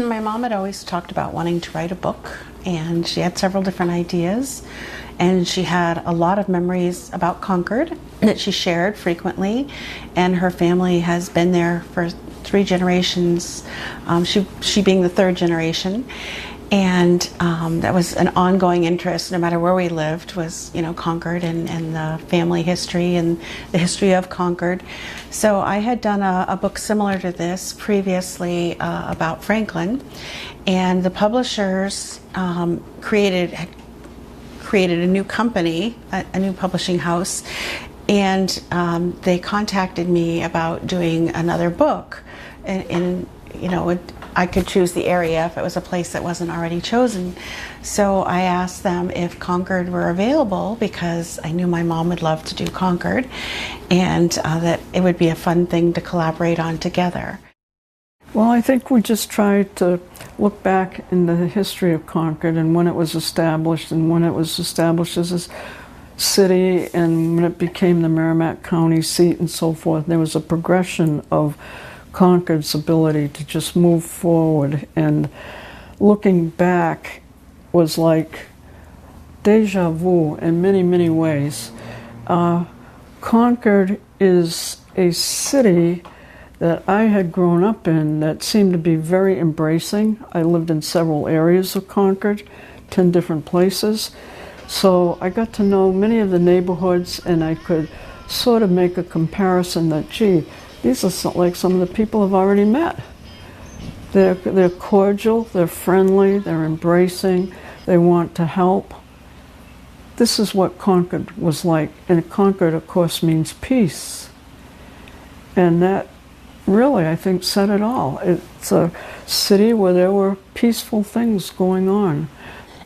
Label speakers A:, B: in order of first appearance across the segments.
A: My mom had always talked about wanting to write a book, and she had several different ideas, and she had a lot of memories about Concord that she shared frequently, and her family has been there for 3 generations, she being the 3rd generation. And that was an ongoing interest, no matter where we lived, was, Concord and the family history and the history of Concord. So I had done a book similar to this previously about Franklin, and the publishers created a new company, a new publishing house, and they contacted me about doing another book. And I could choose the area if it was a place that wasn't already chosen. So I asked them if Concord were available, because I knew my mom would love to do Concord, and that it would be a fun thing to collaborate on together.
B: Well, I think we just tried to look back into the history of Concord and when it was established, and when it was established as a city, and when it became the Merrimack County seat and so forth. There was a progression of Concord's ability to just move forward, and looking back was like deja vu in many, many ways. Concord is a city that I had grown up in that seemed to be very embracing. I lived in several areas of Concord, 10 different places. So I got to know many of the neighborhoods, and I could sort of make a comparison that, gee, these are like some of the people I've already met. They're cordial, they're friendly, they're embracing, they want to help. This is what Concord was like, and Concord, of course, means peace. And that really, I think, said it all. It's a city where there were peaceful things going on.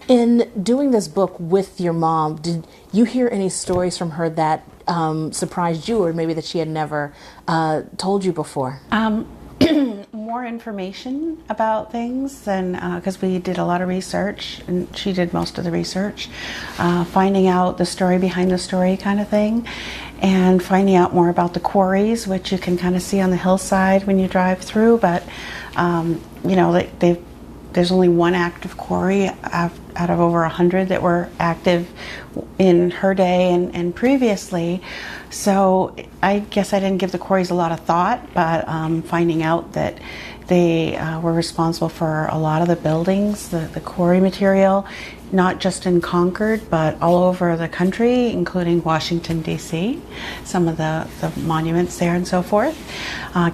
C: In doing this book with your mom, did you hear any stories from her that surprised you, or maybe that she had never told you before?
A: More information about things, than because we did a lot of research, and she did most of the research, finding out the story behind the story kind of thing, and finding out more about the quarries, which you can kind of see on the hillside when you drive through, but there's only one active quarry out of over 100 that were active in her day and previously. So I guess I didn't give the quarries a lot of thought, but finding out that they were responsible for a lot of the buildings, the quarry material, not just in Concord, but all over the country, including Washington, D.C. Some of the monuments there and so forth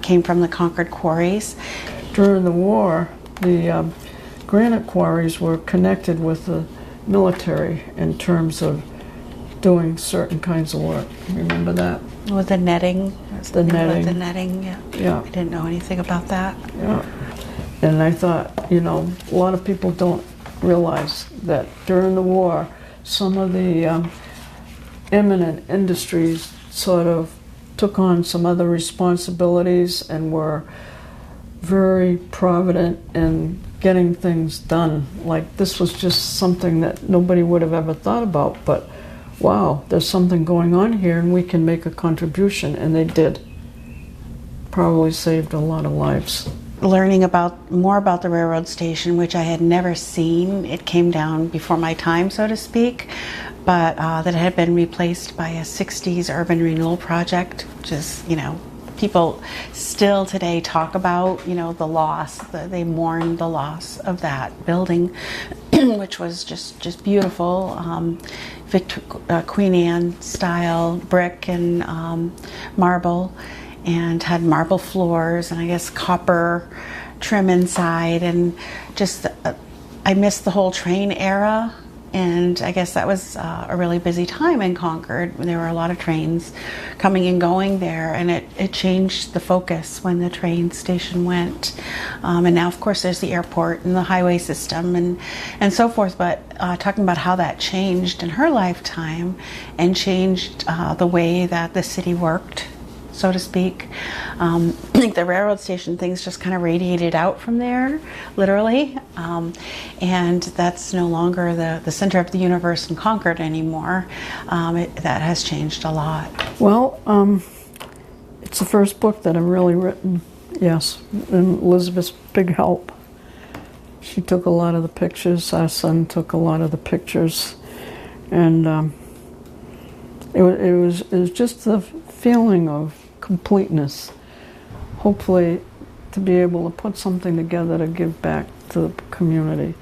A: came from the Concord quarries.
B: During the war, the granite quarries were connected with the military in terms of doing certain kinds of work. Remember that?
A: With the netting?
B: The netting.
A: The netting, yeah.
B: Yeah.
A: I didn't know anything about that.
B: Yeah. And I thought, a lot of people don't realize that during the war, some of the eminent industries sort of took on some other responsibilities and were very provident in getting things done. Like, this was just something that nobody would have ever thought about, but wow, there's something going on here and we can make a contribution, and they did. Probably saved a lot of lives.
A: Learning more about the railroad station, which I had never seen. It came down before my time, so to speak, but that it had been replaced by a 60s urban renewal project, which is, people still today talk about, the loss. They mourn the loss of that building, which was just beautiful. Queen Anne style brick and marble, and had marble floors and I guess copper trim inside, and just I missed the whole train era. And I guess that was a really busy time in Concord when there were a lot of trains coming and going there, and it changed the focus when the train station went. And now, of course, there's the airport and the highway system and so forth. But talking about how that changed in her lifetime and changed the way that the city worked, so to speak. I think the railroad station things just kind of radiated out from there, literally. And that's no longer the center of the universe in Concord anymore. That has changed a lot.
B: Well, it's the first book that I've really written, yes, and Elizabeth's big help. She took a lot of the pictures. Our son took a lot of the pictures, and it was just the feeling of completeness. Hopefully, to be able to put something together to give back to the community.